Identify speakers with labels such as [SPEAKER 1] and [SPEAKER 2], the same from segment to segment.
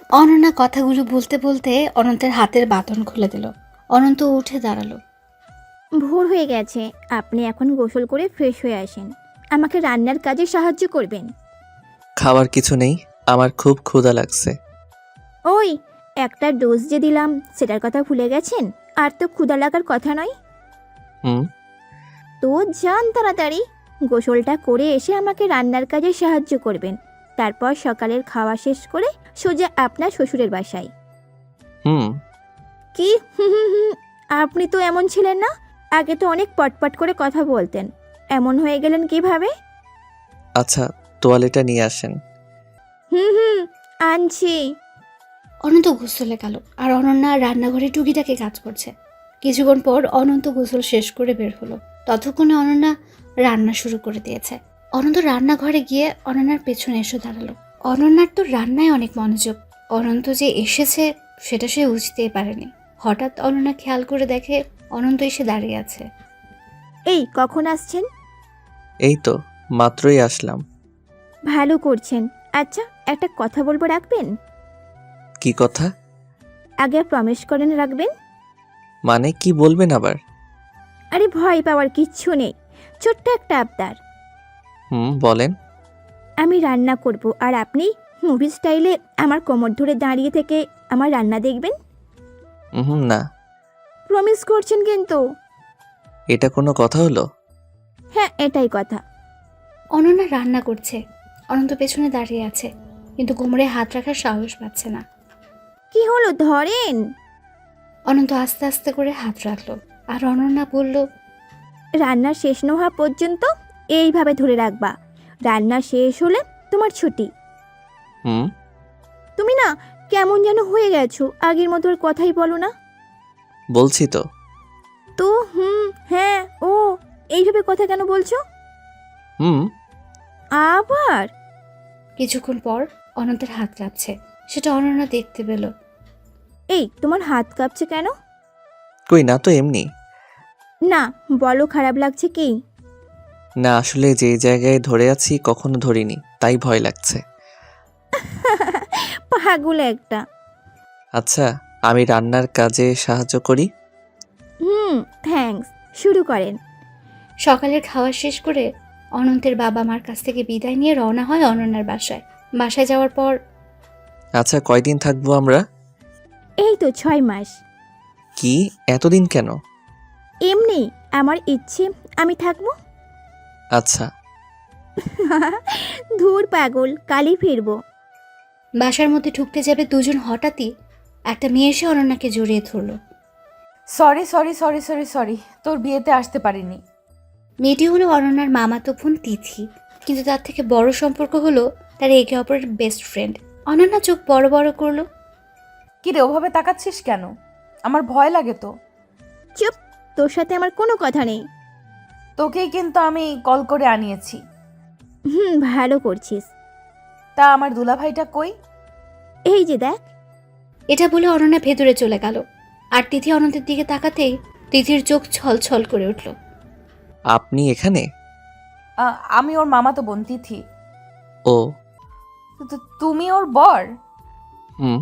[SPEAKER 1] অনন্যা কথাগুলো বলতে বলতে অনন্তের হাতের বাঁধন খুলে দিল। অনন্ত উঠে দাঁড়ালো।
[SPEAKER 2] ভোর হয়ে গেছে, আপনি এখন গোসল করে ফ্রেশ হয়ে আসেন, আমাকে রান্নার কাজে সাহায্য করবেন।
[SPEAKER 3] খাওয়ার কিছু নেই, আমার খুব ক্ষুধা লাগছে।
[SPEAKER 2] ওই একটা ডোজ যে দিলাম সেটার কথা ভুলে গেছেন? আর তো ক্ষুধা লাগার কথা নয়।
[SPEAKER 3] হুম।
[SPEAKER 2] তো যান তাড়াতাড়ি, গোসলটা করে এসে আমাকে রান্নার কাজে সাহায্য করবেন। তারপর সকালের খাওয়া শেষ করে সোজা আপনার শ্বশুরের বাসায়।
[SPEAKER 3] হুম।
[SPEAKER 2] কি হুম হুম হুম, আপনি তো এমন ছিলেন না, আগে তো অনেক পটপট করে কথা বলতেন, এমন হয়ে গেলেন কিভাবে?
[SPEAKER 3] আচ্ছা, তোয়ালেটা নিয়ে আসেন।
[SPEAKER 2] হুম হুম, আনছি।
[SPEAKER 1] অনন্ত গোসলে গেল আর অনন্যা রান্নাঘরে টুকিটাকি কাজ করছে। কিছুক্ষণ পর অনন্ত গোসল শেষ করে বের হলো। ততক্ষণে অনন্যা রান্না শুরু করে দিয়েছে। অনন্ত রান্নাঘরে গিয়ে অনন্যার পেছনে এসে দাঁড়ালো। অনন্যার তো রান্নায় অনেক মনোযোগ। অনন্ত যে এসেছে সেটা সে বুঝতেই পারেনি। হঠাৎ অনন্যা খেয়াল করে দেখে অনন্ত এসে দাঁড়িয়ে আছে।
[SPEAKER 2] এই কখন আসছেন?
[SPEAKER 3] এই তো মাত্রই আসলাম।
[SPEAKER 2] ভালো করছেন। আচ্ছা, একটা কথা বলবো, রাখবেন?
[SPEAKER 3] কি কথা?
[SPEAKER 2] আগে প্রমিস করেন রাখবেন।
[SPEAKER 3] মানে কি বলবেন আবার?
[SPEAKER 2] আরে ভয় পাওয়ার কিচ্ছু নেই, ছোট্ট একটা আবদার।
[SPEAKER 3] হুম, বলেন।
[SPEAKER 2] আমি রান্না করব আর আপনি মুভি স্টাইলে আমার কোমর ধরে দাঁড়িয়ে থেকে আমার রান্না দেখবেন।
[SPEAKER 3] হুম, না।
[SPEAKER 2] প্রমিস করছেন কিন্তু?
[SPEAKER 3] এটা কোনো কথা হলো?
[SPEAKER 2] হ্যাঁ, এটাই কথা।
[SPEAKER 1] অনন্যা রান্না করছে, অনন্ত পেছনে দাঁড়িয়ে আছে, কিন্তু কোমরে হাত রাখার সাহস পাচ্ছে না।
[SPEAKER 2] কি হলো, ধরেন।
[SPEAKER 1] অনন্ত আস্তে আস্তে করে হাত রাখলো আর অনন্যা বলল,
[SPEAKER 2] রান্না শেষ না হওয়া পর্যন্ত এইভাবে ধরে রাখবা, রান্না শেষ হলে তোমার ছুটি।
[SPEAKER 3] হুম।
[SPEAKER 2] তুমি না কেমন যেন হয়ে গেছো, আগের মতো আর কথাই বলো না।
[SPEAKER 3] বলছি তো।
[SPEAKER 2] তো হুম, হ্যাঁ, ও, এইভাবে কথা কেন বলছো
[SPEAKER 3] হুম।
[SPEAKER 2] আবার?
[SPEAKER 1] কিছুক্ষণ পর অনন্তের হাত কাঁপছে, সেটা অনন্যা দেখতে পেল।
[SPEAKER 2] এই তোমার হাত কাঁপছে কেন?
[SPEAKER 3] কই না তো, এমনি।
[SPEAKER 2] না, বলো খারাপ লাগছে কি?
[SPEAKER 3] না, আসলে যে জায়গায় ধরে আছি কখনো ধরিনি, তাই ভয় লাগছে।
[SPEAKER 2] পাগল একটা।
[SPEAKER 3] আচ্ছা, আমি রান্নার কাজে সাহায্য করি।
[SPEAKER 2] হুম, থ্যাঙ্কস, শুরু করেন।
[SPEAKER 1] সকালের খাওয়া শেষ করে অনন্তের বাবা মার কাছ থেকে বিদায় নিয়ে রওনা হয় অনন্যার বাসায়। বাসায় যাওয়ার পর
[SPEAKER 3] আচ্ছা, কয়দিন থাকবো আমরা?
[SPEAKER 2] এই তো 6 মাস।
[SPEAKER 3] কি, এতদিন কেন?
[SPEAKER 2] এমনি, আমার ইচ্ছে আমি থাকবো।
[SPEAKER 3] আচ্ছা।
[SPEAKER 2] ধুর পাগল, কালই ফিরবো।
[SPEAKER 1] বাসার মধ্যে ঢুকতে যাবে দুজন, হঠাৎই একটা মেয়ে এসে অনন্যাকে জড়িয়ে ধরল।
[SPEAKER 4] Sorry sorry sorry sorry sorry, তোর বিয়েতে আসতে পারিনি।
[SPEAKER 1] মেয়েটি হলো অনন্যার মামাতো বোন তিথি, কিন্তু তার থেকে বড় সম্পর্ক হলো তার একে অপরের বেস্ট ফ্রেন্ড। অনন্যা চোখ বড় বড় করলো।
[SPEAKER 4] কি রে, ওভাবে তাকাচ্ছিস কেন? আমার ভয় লাগে তো।
[SPEAKER 2] চুপ, তোর সাথে আমার কোনো কথা নেই।
[SPEAKER 4] তোকেই কিন্তু আমি কল করে আনিয়েছি।
[SPEAKER 2] হুম, ভালো করছিস।
[SPEAKER 4] তা আমার দুলাভাইটা কই?
[SPEAKER 2] এই যে দেখ।
[SPEAKER 1] এটা বলে অনন্যা ভেতরে চলে গেল, আর তিথি অনন্তের দিকে তাকাতেই তিথির চোখ ছল ছল করে উঠল।
[SPEAKER 3] আপনি এখানে?
[SPEAKER 4] আমি ওর মামাতো বোন তিথি।
[SPEAKER 3] ও।
[SPEAKER 4] তুমি ওর বর?
[SPEAKER 3] হুম।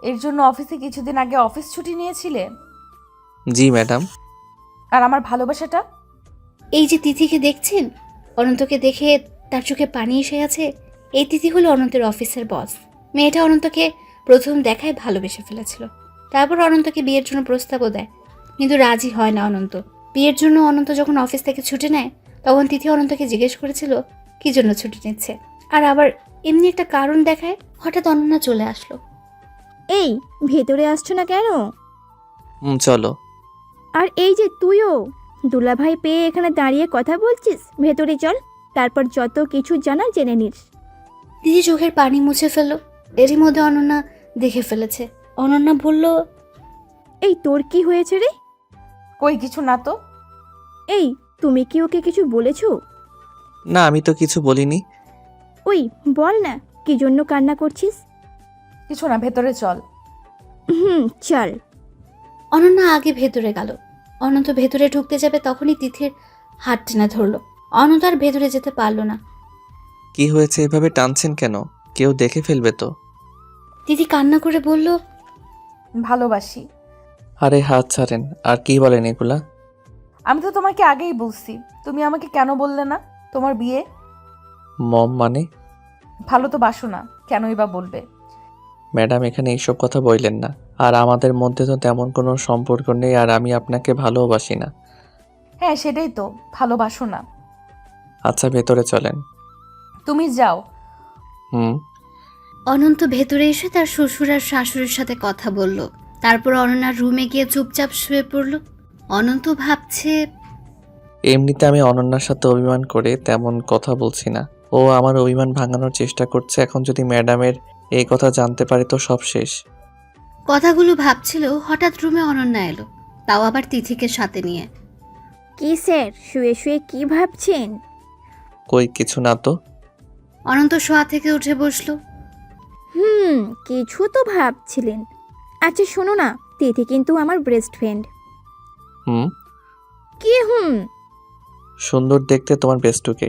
[SPEAKER 4] এর জন্য অফিসে কিছুদিন আগে অফিস ছুটি নিয়েছিলে?
[SPEAKER 3] জি ম্যাডাম।
[SPEAKER 4] আর আমার ভালোবাসাটা?
[SPEAKER 1] এই যে তিথিকে দেখছেন, অনন্তকে দেখে তার চোখে পানি এসে গেছে। এই তিথি হলো অনন্তের অফিসের বস। মেয়েটা অনন্তকে প্রথম দেখায় ভালোবেসে ফেলেছিল। তারপর অনন্তকে বিয়ের জন্য প্রস্তাবও দেয়, কিন্তু রাজি হয় না অনন্ত। বিয়ের জন্য অনন্ত যখন অফিস থেকে ছুটি নেয়, তখন তিথি অনন্তকে জিজ্ঞেস করেছিল কি জন্য ছুটি নিচ্ছে, আর আবার এমনি একটা কারণ দেখায়। হঠাৎ অনন্যা চলে আসলো।
[SPEAKER 2] এই, ভেতরে আসছো না কেন?
[SPEAKER 3] হুম, চলো।
[SPEAKER 2] আর এই যে তুইও দুলাভাই পেয়ে এখানে দাঁড়িয়ে কথা বলছিস, ভেতরে চল, তারপর যত কিছু জানার জেনে নিস।
[SPEAKER 1] তিথি চোখের পানি মুছে ফেললো। এরই মধ্যে অনন্যা দেখে ফেলেছে। অনন্যা বলল,
[SPEAKER 2] এই তোর কি হয়েছে রে?
[SPEAKER 4] কই কিছু না তো।
[SPEAKER 2] এই, তুমি কি ওকে কিছু বলেছো?
[SPEAKER 3] না, আমি তো কিছু বলিনি।
[SPEAKER 2] ওই বল না, কি জন্য কান্না করছিস?
[SPEAKER 4] কিছু না, ভেতরে চল।
[SPEAKER 2] হুম, চল।
[SPEAKER 1] অনন্যা আগে ভেতরে গেল। অনন্ত ভেতরে ঢুকতে যাবে তখনই তিথির হাত টেনে ধরলো। অনন্ত আর ভেতরে যেতে পারল না।
[SPEAKER 3] কি হয়েছে, এভাবে টানছেন কেন? কেউ দেখে ফেলবে তো।
[SPEAKER 1] তিথি কান্না করে বলল,
[SPEAKER 4] ভালোবাসি।
[SPEAKER 3] আরে হাত ছাড়েন, আর কি বলেন এগুলা?
[SPEAKER 4] আমি তো তোমাকে আগেই বলছি, তুমি আমাকে কেন বললে না তোমার বিয়ে?
[SPEAKER 3] মম মানে?
[SPEAKER 4] ভালো তো বাসো না, কেনই বা বলবে?
[SPEAKER 3] ম্যাডাম এখানে এইসব কথা বললেন না। আর আমাদের মধ্যে তো তেমন কোনো সম্পর্ক নেই, আর আমি আপনাকে ভালোবাসি না।
[SPEAKER 4] হ্যাঁ সেটাই তো, ভালোবাসো না।
[SPEAKER 3] আচ্ছা ভেতরে চলেন।
[SPEAKER 4] তুমি যাও।
[SPEAKER 3] হুম।
[SPEAKER 1] অনন্ত ভেতরে এসে তার শ্বশুর আর শাশুড়ির সাথে কথা বলল। তারপর অনন্যার রুমে গিয়ে চুপচাপ শুয়ে পড়ল। অনন্ত ভাবছে,
[SPEAKER 3] এমনিতে আমি অনন্যার সাথে অভিমান করে তেমন কথা বলছি না। ও আমার অভিমান ভাঙানোর চেষ্টা করছে। এখন যদি ম্যাডামের এই কথা জানতে পারে তো সব শেষ।
[SPEAKER 1] কথাগুলো ভাবছিল, হঠাৎ রুমে অনন্যা এলো, তাও আবার তিথিকে সাথে নিয়ে।
[SPEAKER 2] কি স্যার, শুয়ে শুয়ে কি ভাবছেন?
[SPEAKER 3] কই কিছু না তো।
[SPEAKER 1] অনন্ত শোয়া থেকে উঠে বসলো।
[SPEAKER 2] কিছু তো ভাবছিলেন। আচ্ছা শোনো না, তিথি কিন্তু আমার বেস্ট ফ্রেন্ড।
[SPEAKER 3] হুম।
[SPEAKER 2] কি
[SPEAKER 3] সুন্দর দেখতে তোমার বেস্টুকে।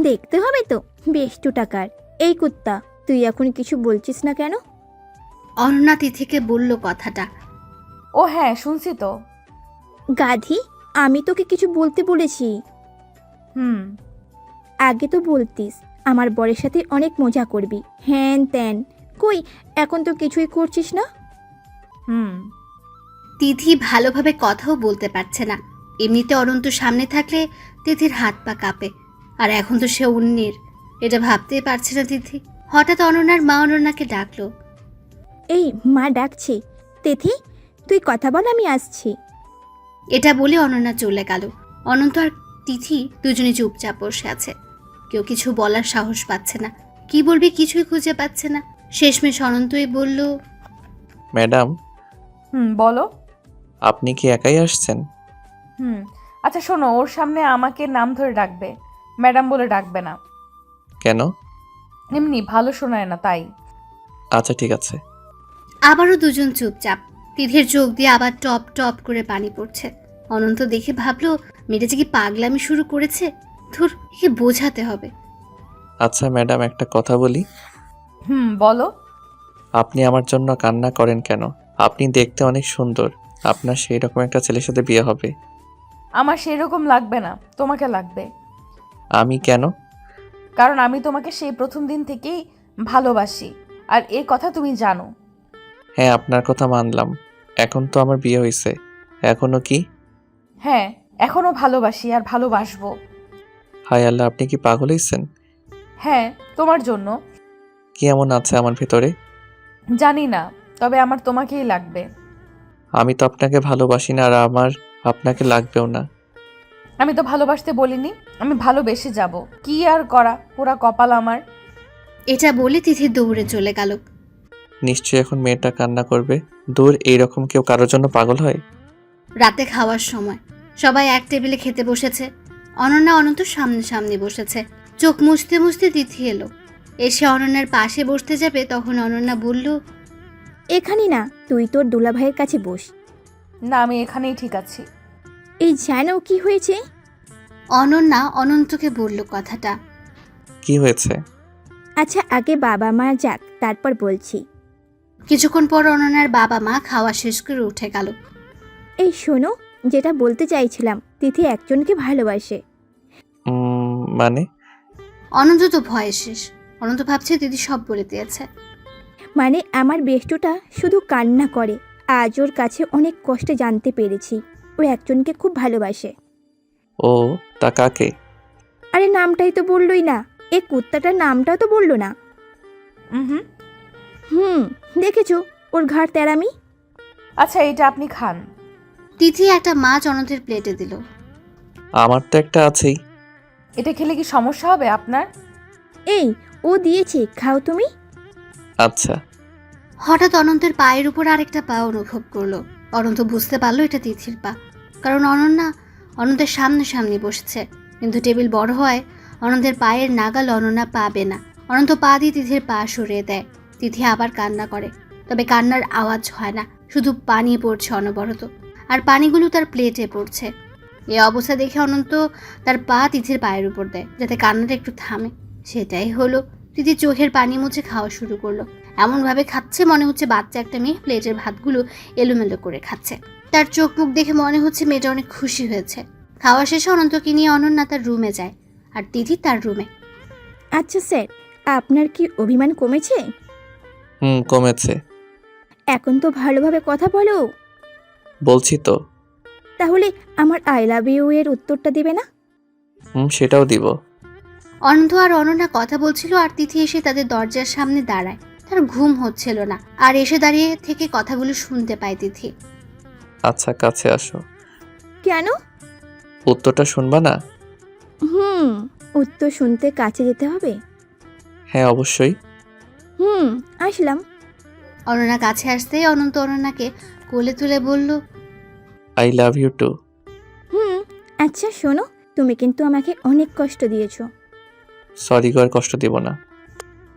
[SPEAKER 2] দেখতে হবে তো, বেশ টাকার। এই কুত্তা, তুই এখন কিছু বলছিস না কেন?
[SPEAKER 1] অনন্যা তিথিকে বলল কথাটা।
[SPEAKER 4] ও হ্যাঁ শুনছি তো।
[SPEAKER 2] গাধি, আমি তোকে কিছু বলতে বলেছি।
[SPEAKER 4] হুম।
[SPEAKER 2] আগে তো বলতিস আমার বরের সাথে অনেক মজা করবি, হ্যান ত্যান। কই, এখন তো কিছুই করছিস না।
[SPEAKER 4] হুম।
[SPEAKER 1] তিথি ভালোভাবে কথাও বলতে পারছে না। এমনিতে অনন্ত সামনে থাকলে তিথির হাত পা কাঁপে, আর এখন তো সে উন্নির, এটা ভাবতেই পারছে না তিথি। হঠাৎ অনন্যার মা অনন্যাকে ডাকলো।
[SPEAKER 2] এই মা ডাকছি। তিথি, তুই কথা বল, আমি আসছি।
[SPEAKER 1] এটা বলে অনন্যা চলে গেল। অনন্ত আর তিথি দুজনে চুপচাপ বসে আছে। কেউ কিছু বলার সাহস পাচ্ছে না, কি বলবে কিছুই খুঁজে পাচ্ছে না। শেষমেশ অনন্তই বলল,
[SPEAKER 3] ম্যাডাম,
[SPEAKER 4] বলো।
[SPEAKER 3] আপনি কি একাই আসছেন?
[SPEAKER 4] আচ্ছা শোনো, ওর সামনে আমাকে নাম ধরে ডাকবে, ম্যাডাম বলে ডাকবে না।
[SPEAKER 3] কেন?
[SPEAKER 4] এমনি ভালো শোনায় না তাই।
[SPEAKER 3] আচ্ছা ঠিক আছে।
[SPEAKER 1] আবারও দুজন চুপচাপ। তিথির চোখ দিয়ে আবার টপ টপ করে পানি পড়ছে। অনন্ত দেখে ভাবলো, মেয়েটা যে কি পাগলামি শুরু করেছে। ধুর, একে বোঝাতে হবে।
[SPEAKER 3] আচ্ছা ম্যাডাম, একটা কথা বলি।
[SPEAKER 4] বলো।
[SPEAKER 3] আপনি আমার জন্য কান্না করেন কেন? আপনি দেখতে অনেক সুন্দর। আপনার সেই রকম একটা ছেলের সাথে বিয়ে হবে।
[SPEAKER 4] আমার সেরকম লাগবে না, তোমাকে লাগবে।
[SPEAKER 3] আমি কেন?
[SPEAKER 4] কারণ আমি তোমাকে সেই প্রথম দিন থেকেই ভালোবাসি, আর এ কথা তুমি জানো।
[SPEAKER 3] হ্যাঁ আপনার কথা মানলাম। এখন তো আমার বিয়ে হয়েছে, এখনো কি?
[SPEAKER 4] হ্যাঁ, এখনো ভালোবাসি আর ভালোবাসবো।
[SPEAKER 3] হায় আল্লাহ, আপনি কি পাগল হয়েছেন?
[SPEAKER 4] হ্যাঁ, তোমার জন্য।
[SPEAKER 3] কি এমন আছে আমার ভিতরে?
[SPEAKER 4] জানি না, তবে আমার তোমাকেই লাগবে।
[SPEAKER 3] আমি তো আপনাকে ভালোবাসি না, আর আমার আপনাকে লাগবেও না।
[SPEAKER 4] আমি তো ভালোবাসতে বলিনি, আমি ভালোবেসে যাব। কি আর করা, পুরা কপাল আমার।
[SPEAKER 1] এটা বলে তিথি দৌড়ে চলে গেল।
[SPEAKER 3] নিশ্চয়ই এখন মেয়েটা কান্না করবে। দূর, এইরকম কেউ কারোর জন্য পাগল হয়?
[SPEAKER 1] রাতে খাওয়ার সময় সবাই এক টেবিলে খেতে বসেছে। অনন্যা অনন্ত সামনে সামনে বসেছে। চোখ মুছতে মুছতে তিথি এলো। এসে অনন্যার পাশে বসতে যাবে, তখন অনন্যা বলল,
[SPEAKER 2] এখানে না, তুই তোর দুলাভাইয়ের কাছে বস।
[SPEAKER 4] না, আমি এখানেই ঠিক আছি।
[SPEAKER 2] এই জানো কি হয়েছে?
[SPEAKER 1] অনন্যা অনন্তকে বলল কথাটা।
[SPEAKER 3] কি হয়েছে?
[SPEAKER 2] আচ্ছা আগে বাবা মা যাক, তারপর বলছি।
[SPEAKER 1] কিছুক্ষণ পর অনন্যার বাবা মা খাওয়া শেষ করে উঠে গেল।
[SPEAKER 2] এই শোনো, যেটা বলতে চাইছিলাম, তিথি একজনকে ভালোবাসে।
[SPEAKER 3] মানে?
[SPEAKER 1] অনন্ত তো ভয়ে শেষ। অনন্ত ভাবছে দিদি সব বলে দিয়েছে।
[SPEAKER 2] মানে আমার বেষ্টুটা শুধু কান্না করে। আজ ওর কাছে অনেক কষ্টে জানতে পেরেছি ও একজনকে খুব ভালোবাসে।
[SPEAKER 3] ও, তা কাকে?
[SPEAKER 2] আরে নামটাই তো বললোই না, এই কুত্তাটার নামটাও তো বললো না। দেখেছো ওর ঘাড় তেরামি।
[SPEAKER 4] আচ্ছা, এটা আপনি খান।
[SPEAKER 1] তিথি একটা মাছ অনন্তের প্লেটে দিল।
[SPEAKER 3] আমার তো একটা আছেই।
[SPEAKER 4] এটা খেলে কি সমস্যা হবে আপনার?
[SPEAKER 2] এই, ও দিয়েছে, খাও তুমি।
[SPEAKER 3] আচ্ছা।
[SPEAKER 1] হঠাৎ অনন্তের পায়ের উপর আরেকটা পা অনুভব করলো। অনন্ত বুঝতে পারলো এটা তিথির পা, কারণ অনন্যা অনন্তের সামনে সামনে বসেছে। কিন্তু টেবিল বড় হয় অনন্তের পায়ের নাগাল অনন্যা পাবে না। অনন্ত পা দিয়ে তিথির পা সরিয়ে দেয়। তিথি আবার কান্না করে, তবে কান্নার আওয়াজ হয় না, শুধু পানি পড়ছে অনবরত, আর পানিগুলো তার প্লেটে পড়ছে। এই অবস্থা দেখে অনন্ত তার পা তিথির পায়ের উপর দেয়, যাতে কান্নাটা একটু থামে। সেটাই হলো। তিথি চোখের পানি মুছে খাওয়া শুরু করলো। এমনভাবে খাচ্ছে মনে হচ্ছে বাচ্চা একটা মেয়ে প্লেটের ভাতগুলো এলোমেলো করে খাচ্ছে। তার চোখ মুখ দেখে মনে হচ্ছে মেয়েটা অনেক খুশি হয়েছে। খাওয়া শেষে অনন্তকে নিয়ে অনন্যা তার রুমে যায় আর তিথি তার রুমে।
[SPEAKER 2] আচ্ছা স্যার, আপনার কি অভিমান কমেছে?
[SPEAKER 3] কমেছে।
[SPEAKER 2] এখন তো ভালোভাবে কথা বলো।
[SPEAKER 3] বলছি তো।
[SPEAKER 2] তাহলে আমার আই লাভ ইউ এর উত্তরটা দেবে না?
[SPEAKER 3] সেটাও দিব।
[SPEAKER 1] অনন্ত আর অনন্যা কথা বলছিল আর তিথি এসে তাদের দরজার সামনে দাঁড়ায়। তার ঘুম হচ্ছিল না আর এসে দাঁড়িয়ে থেকে কথাগুলো শুনতে পায় তিথি।
[SPEAKER 3] আচ্ছা, কাছে আসো।
[SPEAKER 2] কেন?
[SPEAKER 3] উত্তরটা শুনবা না?
[SPEAKER 2] উত্তর শুনতে কাছে যেতে হবে?
[SPEAKER 3] হ্যাঁ, অবশ্যই।
[SPEAKER 2] আসলাম।
[SPEAKER 1] অনন্যা কাছে আসতেই অনন্ত অনন্যাকে কোলে তুলে বলল,
[SPEAKER 3] আই লাভ ইউ টু।
[SPEAKER 2] আচ্ছা শোনো, তুমি কিন্তু আমাকে অনেক কষ্ট দিয়েছো।
[SPEAKER 3] সরি গো, আর কষ্ট দিব না।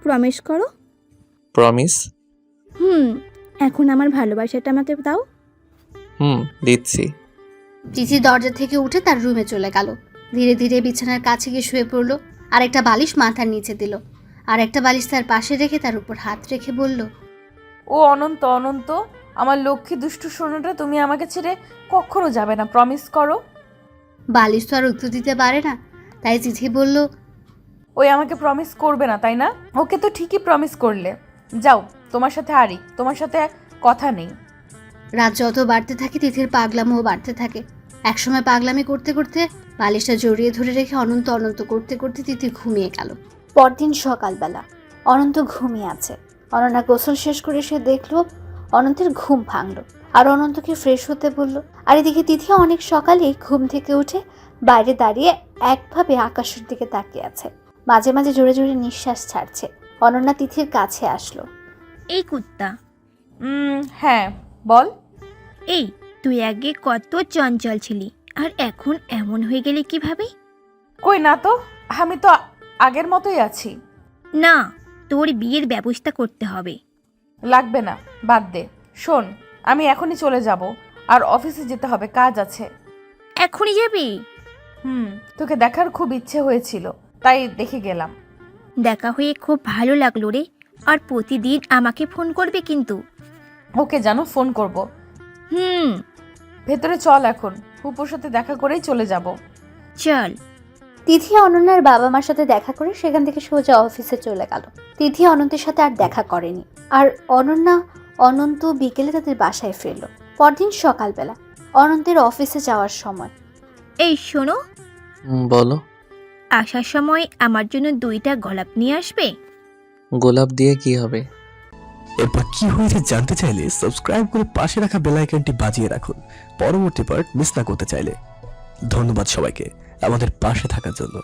[SPEAKER 2] প্রমিস করো।
[SPEAKER 3] প্রমিস।
[SPEAKER 2] এখন আমার ভালোবাসাটা আমাকে দাও।
[SPEAKER 3] দিচ্ছি।
[SPEAKER 1] তিথি দরজা থেকে উঠে তার রুমে চলে গেল। ধীরে ধীরে বিছানার কাছে গিয়ে শুয়ে পড়ল। আর একটা বালিশ মাথার নিচে দিল, আর একটা বালিশ তার পাশে রেখে তার উপর হাত রেখে বলল,
[SPEAKER 4] ও অনন্ত, অনন্ত, আমার লক্ষ্মী দুষ্টু সোনাটা, তুমি আমাকে ছেড়ে কখনো যাবে না, প্রমিস করো।
[SPEAKER 1] বালিশ তো আর উত্তর দিতে পারে না, তাই তিথি বলল,
[SPEAKER 4] ওই আমাকে প্রমিস করবে না তাই না? ওকে তো ঠিকই প্রমিস করলে। যাও, তোমার সাথে আরি, তোমার সাথে কথা নেই।
[SPEAKER 1] রাত যত বাড়তে থাকে তিথির পাগলামও বাড়তে থাকে। একসময় পাগলামি করতে করতে বালিশটা জড়িয়ে ধরে রেখে অনন্ত অনন্ত করতে করতে তিথি ঘুমিয়ে গেল। পরদিন সকালবেলা অনন্ত ঘুমিয়ে আছে। অনন্যা গোসল শেষ করে সে দেখলো অনন্তের ঘুম ভাঙলো আর অনন্তকে ফ্রেশ হতে বলল। আর এদিকে তিথি অনেক সকালেই ঘুম থেকে উঠে বাইরে দাঁড়িয়ে একভাবে আকাশের দিকে তাকিয়ে আছে। মাঝে মাঝে জোরে জোরে নিঃশ্বাস ছাড়ছে। অনন্যা তিথির কাছে আসলো।
[SPEAKER 2] এই কুত্তা।
[SPEAKER 4] হ্যাঁ, বল।
[SPEAKER 2] এই, তুই আগে কত চঞ্চল ছিলি আর এখন এমন হয়ে গেলে কিভাবে?
[SPEAKER 4] কই না তো, আমি তো আগের মতোই আছি।
[SPEAKER 2] না, তোর বিয়ের ব্যবস্থা করতে হবে।
[SPEAKER 4] লাগবে না, বাদ দে। শোন, আমি এখনই চলে যাব, আর অফিসে যেতে হবে, কাজ আছে।
[SPEAKER 2] এখনই যাবি?
[SPEAKER 4] তোকে দেখার খুব ইচ্ছে হয়েছিল, তাই দেখে গেলাম।
[SPEAKER 2] দেখা হয়ে খুব ভালো লাগলো রে। আর প্রতিদিন আমাকে ফোন করবে কিন্তু।
[SPEAKER 4] ওকে জানো, ফোন করব। ভেতরে চল, এখন হুপুর সাথে দেখা করেই চলে যাব।
[SPEAKER 2] চল।
[SPEAKER 1] তিথি অনন্যার বাবা মার সাথে দেখা করে সেখান থেকে সোজা অফিসে চলে গেল। তিথি অনন্তের সাথে আর দেখা করেনি। আর অনন্ত বিকেলে তাদের বাসায় ফিরল। পরদিন সকালবেলা অনন্তের অফিসে যাওয়ার সময়।
[SPEAKER 2] এই শোনো,
[SPEAKER 3] বলো।
[SPEAKER 2] আসার সময় আমার জন্য 2টা গোলাপ নিয়ে আসবে।
[SPEAKER 3] গোলাপ দিয়ে কি হবে?
[SPEAKER 5] এরপর কি হয়েছে জানতে চাইলে সাবস্ক্রাইব করে পাশে রাখা বেল আইকনটি বাজিয়ে রাখুন পরবর্তী পার্ট মিস না করতে চাইলে। ধন্যবাদ সবাইকে আমাদের পাশে থাকার জন্য।